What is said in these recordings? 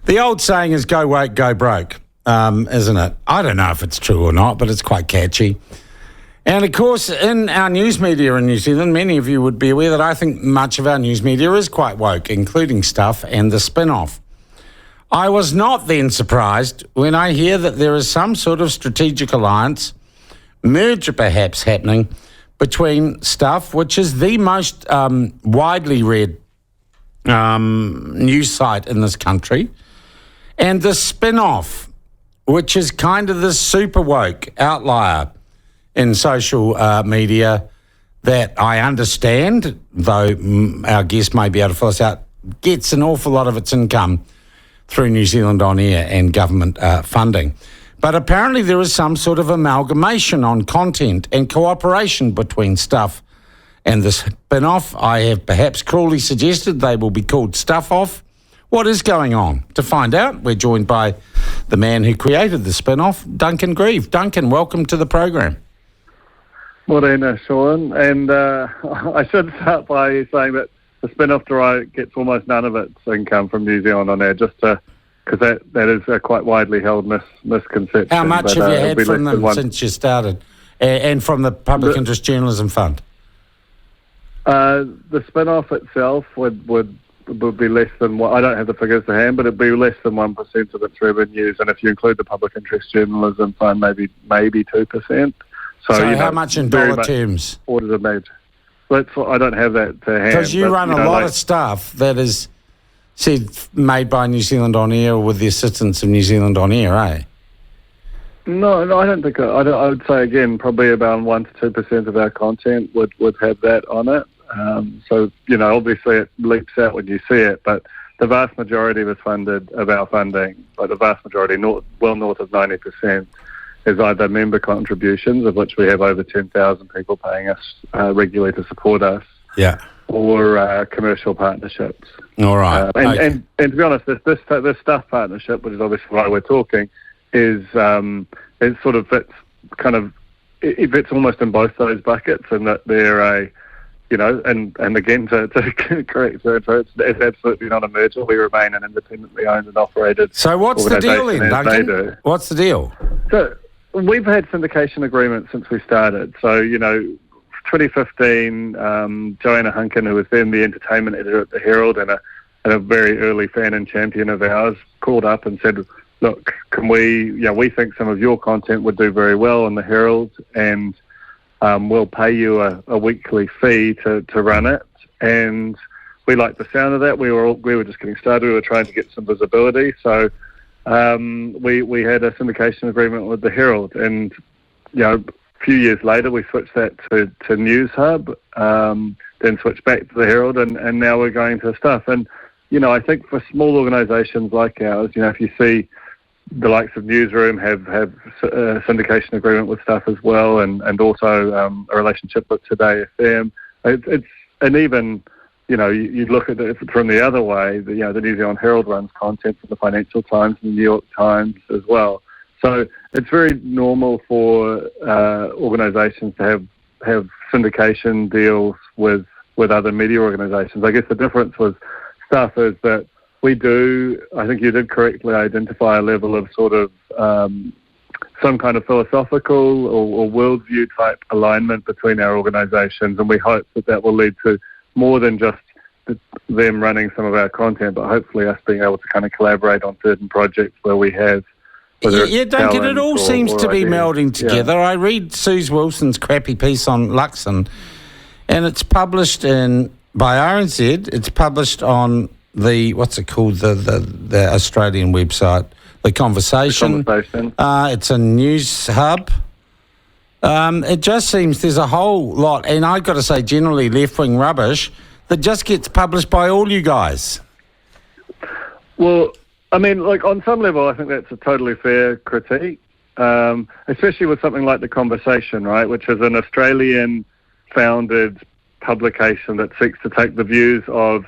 The old saying is go woke, go broke, isn't it? I don't know if it's true or not, but it's quite catchy. And, of course, in our news media in New Zealand, many of you would be aware that I think much of our news media is quite woke, including Stuff and the Spinoff. I was not then surprised when I hear that there is some sort of strategic alliance, merger perhaps happening, between Stuff, which is the most widely read news site in this country, and the Spinoff, which is kind of this super woke outlier in social media that I understand, though our guest may be able to fill us out, gets an awful lot of its income through New Zealand On Air and government funding. But apparently there is some sort of amalgamation on content and cooperation between Stuff and the Spinoff. I have perhaps cruelly suggested they will be called Stuff Off. What is going on? To find out, we're joined by the man who created the Spinoff, Duncan Greive. Duncan, welcome to the program. Morena, Sean. And I should start by saying that the Spinoff gets almost none of its income from New Zealand On Air, just because that is a quite widely held misconception. How much have you had from them since you started, and from the Public Interest Journalism Fund? The Spinoff itself would be less than, I don't have the figures to hand, but it'd be less than 1% of its revenues, and if you include the Public Interest Journalism Fund, maybe 2%. So how much in dollar terms? Orders of magnitude. I don't have that to hand. Because you run a lot of stuff that is made by New Zealand On Air or with the assistance of New Zealand On Air, eh? No, I don't think. I would say again, probably about 1 to 2% of our content would have that on it. So obviously it leaps out when you see it, but the vast majority of our funding, but the vast majority, well north of 90%, is either member contributions, of which we have over 10,000 people paying us regularly to support us. Yeah. Or commercial partnerships. All right. And to be honest, this Stuff partnership, which is obviously why we're talking, is it sort of fits it fits almost in both those buckets, and that they're and again to correct, it's absolutely not a merger. We remain an independently owned and operated. So what's the deal then, Duncan? What's the deal? So we've had syndication agreements since we started. So 2015, Joanna Hunkin, who was then the entertainment editor at the Herald and a very early fan and champion of ours, called up and said, look, can we think some of your content would do very well in the Herald, and we'll pay you a weekly fee to run it. And we liked the sound of that. We were just getting started. We were trying to get some visibility. So we had a syndication agreement with the Herald, and a few years later we switched that to News Hub, then switched back to the Herald, and now we're going to Stuff. And I think for small organisations like ours, if you see the likes of Newsroom have a syndication agreement with Stuff as well, and also a relationship with Today FM. And even you look at it from the other way. The New Zealand Herald runs content for the Financial Times and the New York Times as well. So it's very normal for organisations to have syndication deals with other media organisations. I guess the difference with Stuff is that we do, I think you did correctly identify a level of sort of some kind of philosophical or worldview type alignment between our organisations, and we hope that will lead to more than just them running some of our content, but hopefully us being able to kind of collaborate on certain projects where we have. Yeah, Duncan, it all seems to be melding together. Yeah. I read Suze Wilson's crappy piece on Luxon, and it's published by RNZ. It's published on the, what's it called, the Australian website, The Conversation. It's a news hub. It just seems there's a whole lot, and I've got to say generally left-wing rubbish, that just gets published by all you guys. Well, I mean, on some level, I think that's a totally fair critique, especially with something like The Conversation, right, which is an Australian-founded publication that seeks to take the views of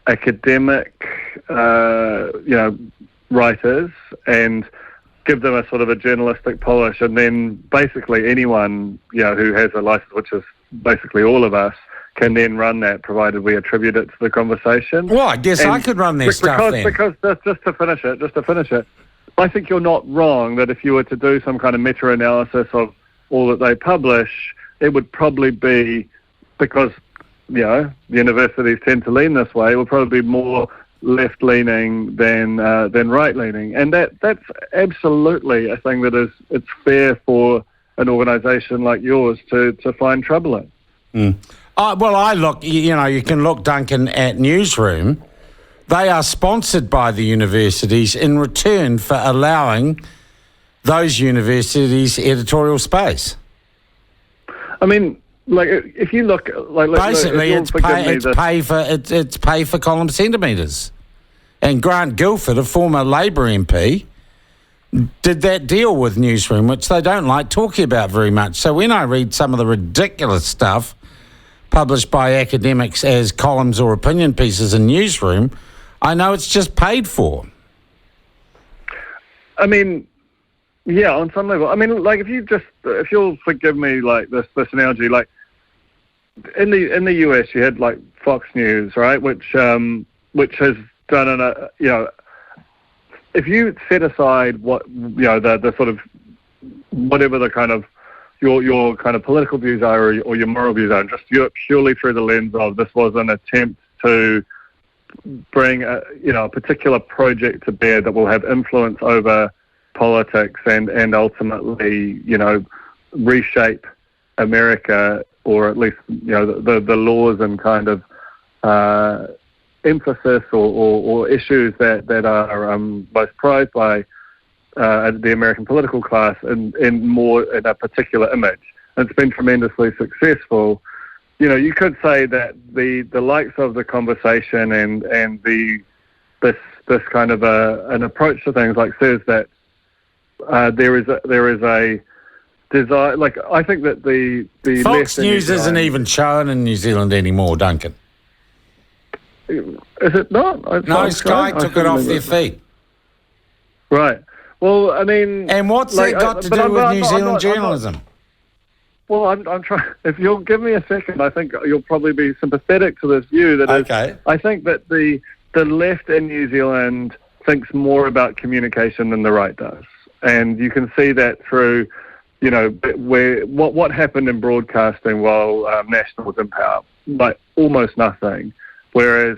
academic, writers and give them a sort of a journalistic polish, and then basically anyone, who has a license, which is basically all of us, can then run that, provided we attribute it to the conversation. Well, I guess I could run their stuff then. Because just to finish it, I think you're not wrong that if you were to do some kind of meta-analysis of all that they publish, it would probably be, because, the universities tend to lean this way, it would probably be more left-leaning than right-leaning. And that's absolutely a thing that it's fair for an organisation like yours to find trouble in. Mm. I look, you can look, Duncan, at Newsroom. They are sponsored by the universities in return for allowing those universities editorial space. I mean, if you look, basically, it's pay for column centimetres. And Grant Guilford, a former Labour MP, did that deal with Newsroom, which they don't like talking about very much. So when I read some of the ridiculous stuff published by academics as columns or opinion pieces in Newsroom, I know it's just paid for. I mean, yeah, on some level. I mean, if you'll forgive me, this analogy, in the US, you had Fox News, right, which has done if you set aside what the sort of whatever the kind of your kind of political views are or your moral views are, and just purely through the lens of this was an attempt to bring a particular project to bear that will have influence over politics and ultimately reshape America, or at least the laws and kind of emphasis or issues that are most prized by the American political class in a particular image. And it's been tremendously successful. You could say that the likes of the conversation and this kind of an approach to things says that there is a desire. I think that the Fox News isn't even shown in New Zealand anymore, Duncan. Is it not? No, Sky took it off their feet. Right. Well, I mean... And what's that got to do with New Zealand journalism? Well, I'm trying... If you'll give me a second, I think you'll probably be sympathetic to this view. I think that the left in New Zealand thinks more about communication than the right does. And you can see that through, what happened in broadcasting while National was in power. Almost nothing. Whereas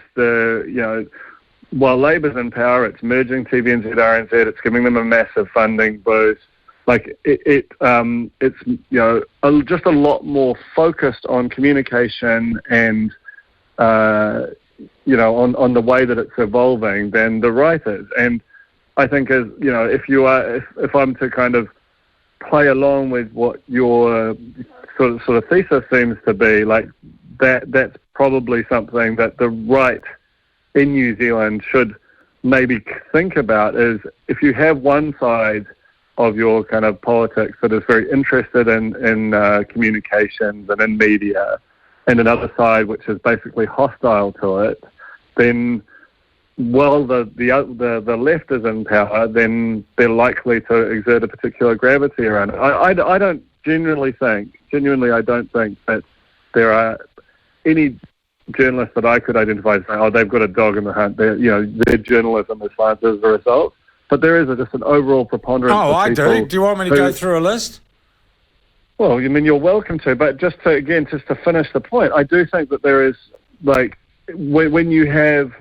while Labour's in power, it's merging TVNZ, RNZ, it's giving them a massive funding boost. It's just a lot more focused on communication and on the way that it's evolving than the right is. And I think if I'm to kind of play along with what your sort of thesis seems to be, that's probably something that the right in New Zealand should maybe think about, is if you have one side of your kind of politics that is very interested in communications and in media, and another side which is basically hostile to it, then while the left is in power, then they're likely to exert a particular gravity around it. I don't genuinely, I don't think that there are any journalists that I could identify as saying, they've got a dog in the hunt. Their journalism is fine as a result. But there is just an overall preponderance of people. I do. Do you want me to go through a list? Well, you're welcome to. But just to finish the point, I do think that there is, when you have,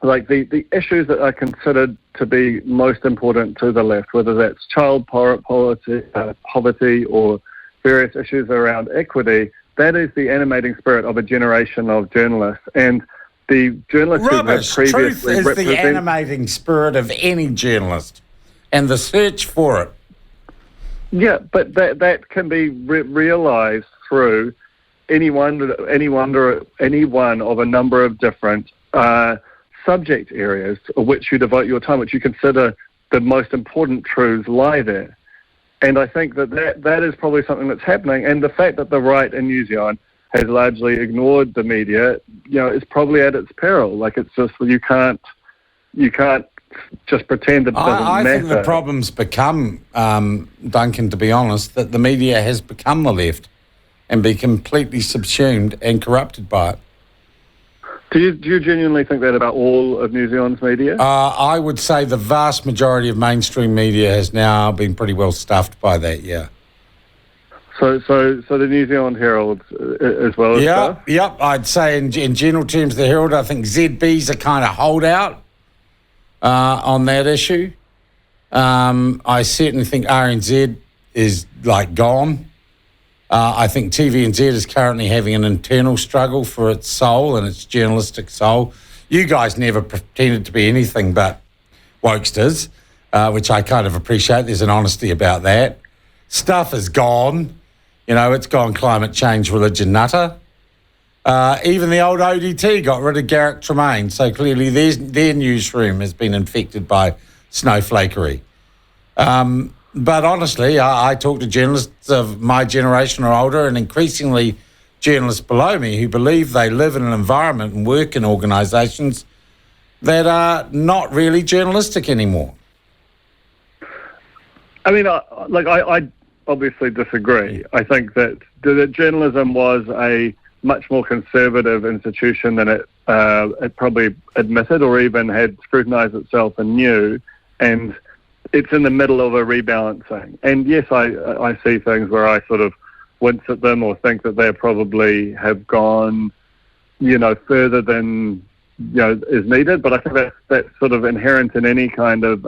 the issues that are considered to be most important to the left, whether that's child poverty or various issues around equity, that is the animating spirit of a generation of journalists. And the journalists who have previously Truth is the animating spirit of any journalist and the search for it. Yeah, but that can be realised through any one of a number of different subject areas of which you devote your time, which you consider the most important truths lie there. And I think that is probably something that's happening. And the fact that the right in New Zealand has largely ignored the media, is probably at its peril. It's just, you can't just pretend it doesn't matter. I think the problem's become, Duncan, to be honest, that the media has become the left. and be completely subsumed and corrupted by it. Do you genuinely think that about all of New Zealand's media? I would say the vast majority of mainstream media has now been pretty well stuffed by that, yeah. So the New Zealand Herald as well as stuff? Yep. I'd say in general terms, the Herald, I think ZB's a kind of holdout on that issue. I certainly think RNZ is like gone. I think TVNZ is currently having an internal struggle for its soul and its journalistic soul. You guys never pretended to be anything but wokesters, which I kind of appreciate. There's an honesty about that. Stuff is gone. It's gone climate change, religion, nutter. Even the old ODT got rid of Garrick Tremaine, so clearly their newsroom has been infected by snowflakery. But honestly, I talk to journalists of my generation or older, and increasingly journalists below me who believe they live in an environment and work in organisations that are not really journalistic anymore. I mean, I obviously disagree. I think that journalism was a much more conservative institution than it probably admitted or even had scrutinised itself and knew, and it's in the middle of a rebalancing. And yes, I see things where I sort of wince at them or think that they probably have gone, further than, is needed. But I think that's sort of inherent in any kind of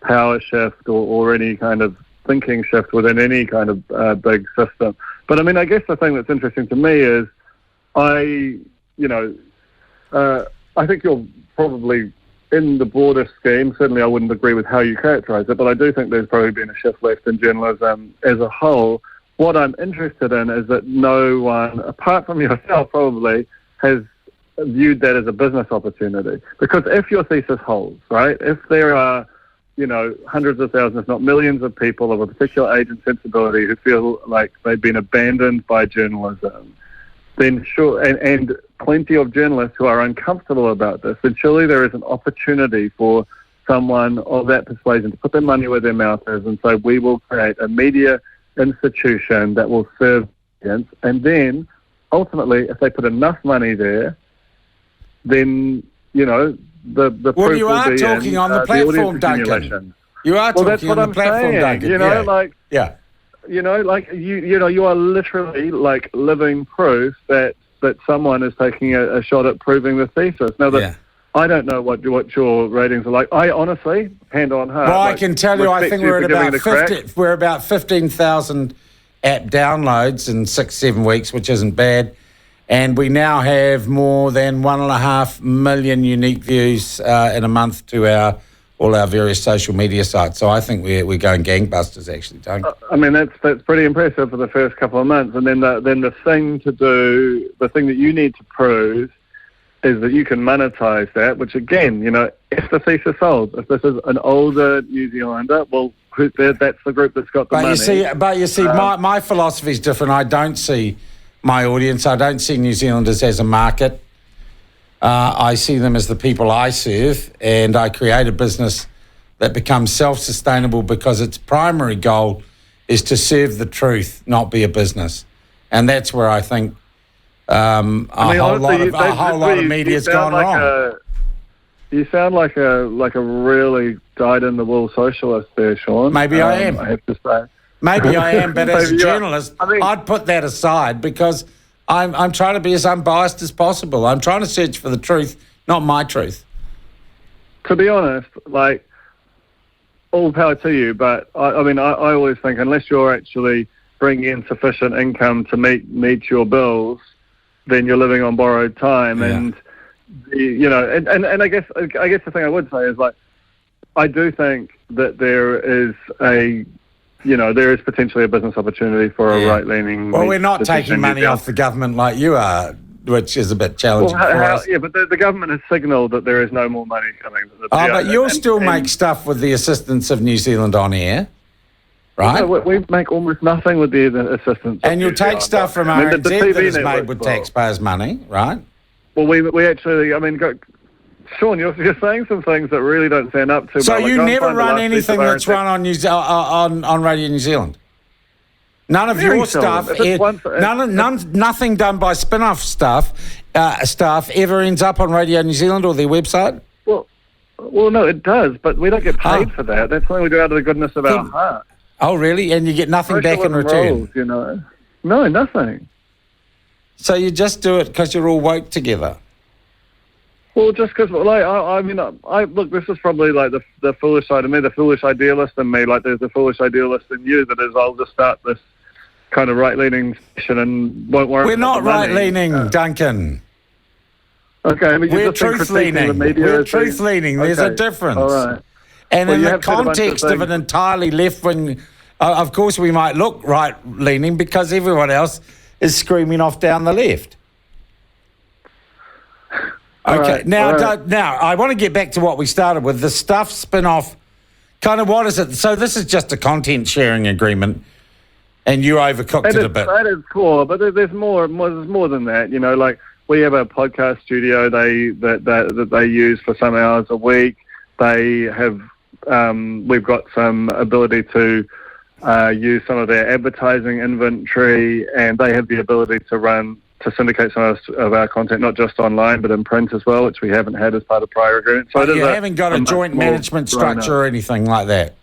power shift or any kind of thinking shift within any kind of big system. But I mean, I guess the thing that's interesting to me is I think you're probably, in the broader scheme, certainly I wouldn't agree with how you characterise it, but I do think there's probably been a shift left in journalism as a whole. What I'm interested in is that no one, apart from yourself probably, has viewed that as a business opportunity. Because if your thesis holds, right, if there are, hundreds of thousands, if not millions of people of a particular age and sensibility who feel like they've been abandoned by journalism, then sure, and plenty of journalists who are uncomfortable about this, then surely there is an opportunity for someone of that persuasion to put their money where their mouth is and say, we will create a media institution that will serve audience. And then, ultimately, if they put enough money there, then, the proof will be you are talking on the platform, Duncan. You are talking on the platform, Duncan. You are literally like living proof that someone is taking a shot at proving the thesis. Now, I don't know what your ratings are like. I honestly, hand on heart. Well, I can tell you, I think we're about 15,000 app downloads in 6-7 weeks, which isn't bad. And we now have more than 1.5 million unique views in a month to all our various social media sites. So I think we're going gangbusters, actually, Duncan. I mean, that's pretty impressive for the first couple of months. And then the thing to do, the thing that you need to prove is that you can monetize that, which again, if the thesis holds, if this is an older New Zealander, well, that's the group that's got the money. But you see, my philosophy is different. I don't see my audience. I don't see New Zealanders as a market. I see them as the people I serve, and I create a business that becomes self-sustainable because its primary goal is to serve the truth, not be a business. And that's where I think a whole lot of media's gone wrong. You sound like a really dyed-in-the-wool socialist there, Sean. Maybe I am. I have to say. Maybe I am, but as a journalist, I'd put that aside because I'm trying to be as unbiased as possible. I'm trying to search for the truth, not my truth. To be honest, all power to you, but I always think unless you're actually bringing in sufficient income to meet your bills, then you're living on borrowed time. Yeah. And and I guess the thing I would say is I do think that there is there is potentially a business opportunity for a right-leaning... Well, we're not taking money off the government like you are, which is a bit challenging for us. Yeah, but the government has signalled that there is no more money coming. But you'll still make stuff with the assistance of New Zealand On Air, right? No, we make almost nothing with the assistance. And you'll take stuff from RNZ that is made with taxpayers' money, right? Well, we actually... Sean, you're saying some things that really don't stand up to. So you never run anything that's run on Radio New Zealand? None of Very your seldom. stuff, If it's once- nothing done by Spinoff staff ever ends up on Radio New Zealand or their website? Well, no, it does, but we don't get paid for that. That's something we do out of the goodness of our heart. Oh, really? And you get nothing back in return? Roles, No, nothing. So you just do it because you're all woke together? Well, just because, look, this is probably like the foolish side of me, the foolish idealist in me. Like, there's the foolish idealist in you that is, I'll just start this kind of right-leaning session and won't worry. We're not right-leaning, Duncan. Okay, I mean, we're truth-leaning. We're truth-leaning. There's a difference. All right. And in the context of an entirely left-wing, of course, we might look right-leaning because everyone else is screaming off down the left. Okay, now I want to get back to what we started with, the Stuff Spinoff. Kind of what is it? So this is just a content sharing agreement, and you overcooked it a bit. That is cool, but there's more than that. Like we have a podcast studio that they use for some hours a week. They have we've got some ability to use some of their advertising inventory, and they have the ability to syndicate some of our content, not just online, but in print as well, which we haven't had as part of prior agreements. So you haven't got a joint management structure or anything like that?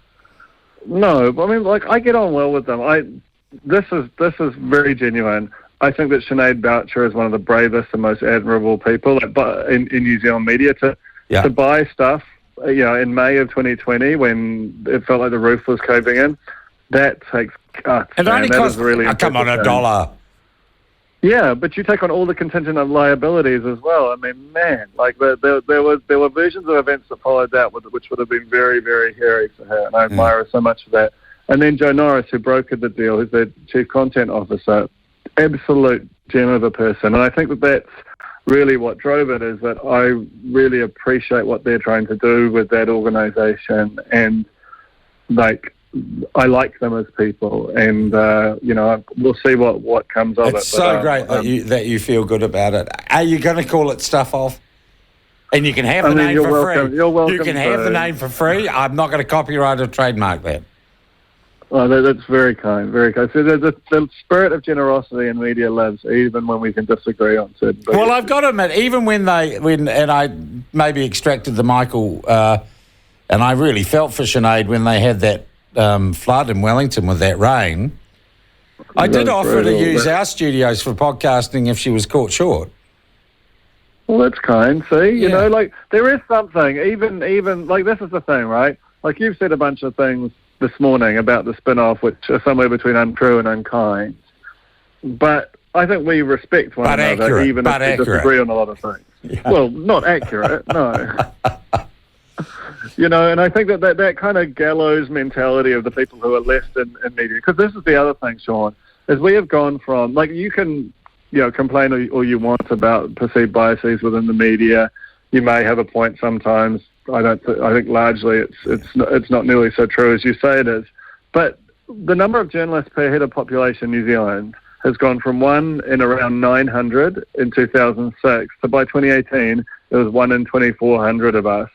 No, I mean, like, I get on well with them. This is very genuine. I think that Sinead Boucher is one of the bravest and most admirable people in New Zealand media to buy stuff, in May of 2020 when it felt like the roof was caving in. That takes guts. It only costs, really come on, $1. Yeah, but you take on all the contingent of liabilities as well. I mean, man, like there were versions of events that followed that, which would have been very, very hairy for her, and I admire her so much for that. And then Joe Norris, who brokered the deal, who's the chief content officer, absolute gem of a person. And I think that's really what drove it, is that I really appreciate what they're trying to do with that organisation, and I like them as people, and we'll see what comes of it. It's so great that you feel good about it. Are you going to call it Stuff Off? And you can have the name for free. You're welcome. You can have the name for free. I'm not going to copyright or trademark that. Well, that's very kind, very kind. So the spirit of generosity in media lives, even when we can disagree on certain things. Well, I've got to admit, even when I maybe extracted the Michael, and I really felt for Sinead when they had that flood in Wellington with that rain. I did offer to use our studios for podcasting if she was caught short. Well, that's kind. See, there is something. Even like, this is the thing, right? Like, you've said a bunch of things this morning about the Spinoff, which are somewhere between untrue and unkind. But I think we respect one another, even if we disagree on a lot of things. Yeah. Well, not accurate, no. And I think that kind of gallows mentality of the people who are left in media, because this is the other thing, Sean, is we have gone from, like, you can, complain all you want about perceived biases within the media. You may have a point sometimes. I think largely it's not nearly so true as you say it is. But the number of journalists per head of population in New Zealand has gone from 1 in around 900 in 2006 to, by 2018, it was 1 in 2,400 of us.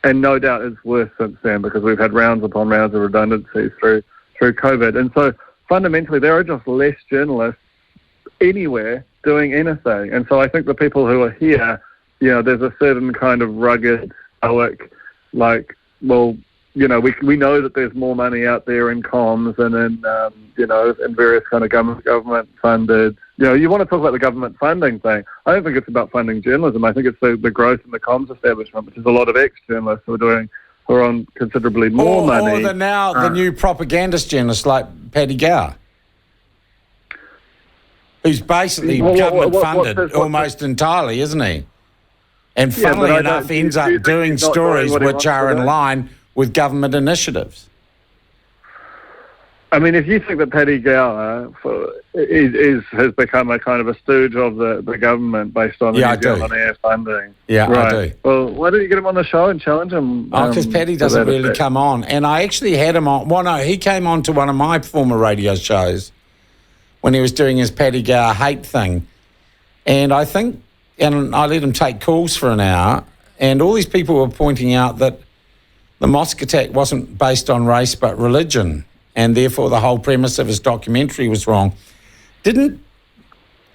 And no doubt it's worse since then, because we've had rounds upon rounds of redundancies through COVID. And so fundamentally there are just less journalists anywhere doing anything. And so I think the people who are here, there's a certain kind of rugged, stoic, like, well, we know that there's more money out there in comms and in various kind of government funded. You want to talk about the government funding thing. I don't think it's about funding journalism. I think it's the growth in the comms establishment, which is a lot of ex-journalists who are on considerably more money. Or the new propagandist journalists like Paddy Gower, who's basically government funded almost entirely, isn't he? And funnily enough, ends up doing stories which are in line with government initiatives. I mean, if you think that Paddy Gower has become a kind of a stooge of the government based on the New Zealand Air funding. Yeah, right. I do. Well, why don't you get him on the show and challenge him? Because Paddy doesn't really come on. And I actually had him on. Well, no, he came on to one of my former radio shows when he was doing his Paddy Gower hate thing. And I let him take calls for an hour, and all these people were pointing out that the mosque attack wasn't based on race but religion. and therefore the whole premise of his documentary was wrong. Didn't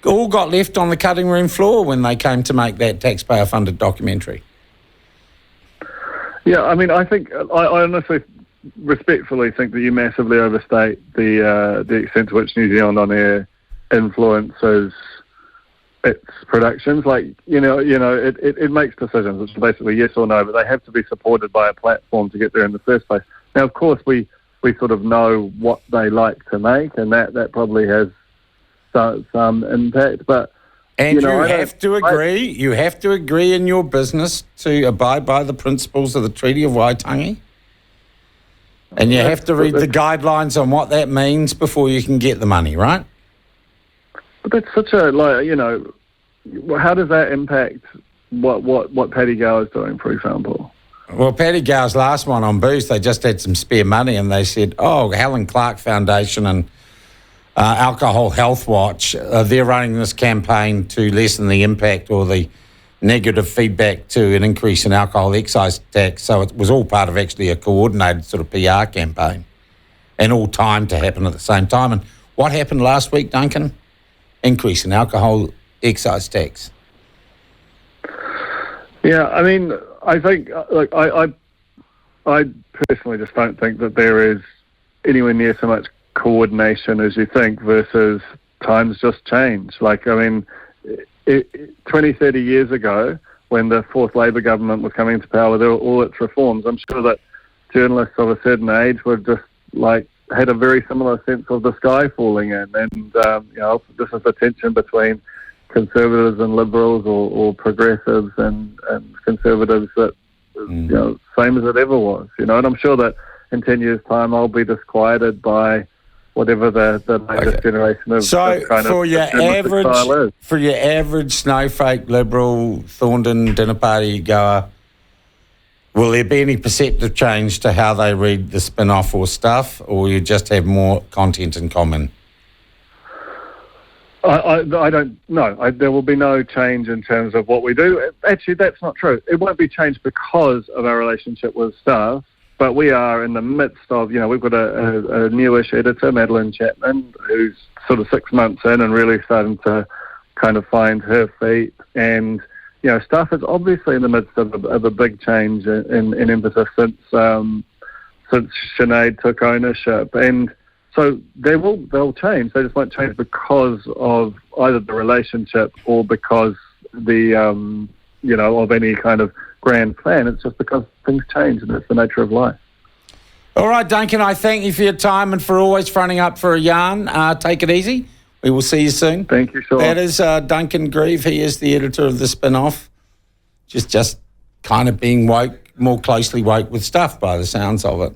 all got left on the cutting room floor when they came to make that taxpayer-funded documentary? Yeah, I mean, I think I honestly, respectfully, think that you massively overstate the extent to which New Zealand On Air influences its productions. Like, it makes decisions, which are basically yes or no, but they have to be supported by a platform to get there in the first place. Now, of course, we sort of know what they like to make, and that probably has some impact. But and you have to agree in your business to abide by the principles of the Treaty of Waitangi. And you have to read the guidelines on what that means before you can get the money, right? But that's such a, how does that impact what Paddy Gower is doing, for example? Well, Paddy Gower's last one on booze, they just had some spare money and they said, Helen Clark Foundation and Alcohol Health Watch, they're running this campaign to lessen the impact or the negative feedback to an increase in alcohol excise tax. So it was all part of actually a coordinated sort of PR campaign and all timed to happen at the same time. And what happened last week, Duncan? Increase in alcohol excise tax. Yeah, I mean, I think, I personally just don't think that there is anywhere near so much coordination as you think versus times just change. 20, 30 years ago, when the fourth Labour government was coming into power, there were all its reforms. I'm sure that journalists of a certain age were just had a very similar sense of the sky falling in. And, this is the tension between conservatives and liberals or progressives and conservatives that, same as it ever was, And I'm sure that in 10 years' time, I'll be disquieted by whatever the latest generation of for your average snowflake liberal Thorndon dinner party goer, will there be any perceptive change to how they read the Spinoff or stuff, or you just have more content in common? I don't know. There will be no change in terms of what we do. Actually, that's not true. It won't be changed because of our relationship with staff. But we are in the midst of, we've got a newish editor, Madeline Chapman, who's sort of 6 months in and really starting to kind of find her feet. And, staff is obviously in the midst of a big change in emphasis since Sinead took ownership. And so they'll change. They just won't change because of either the relationship or because of any kind of grand plan. It's just because things change and it's the nature of life. All right, Duncan, I thank you for your time and for always fronting up for a yarn. Take it easy. We will see you soon. Thank you, Sean. That is Duncan Greive. He is the editor of the Spinoff. Just kind of being woke, more closely woke with stuff by the sounds of it.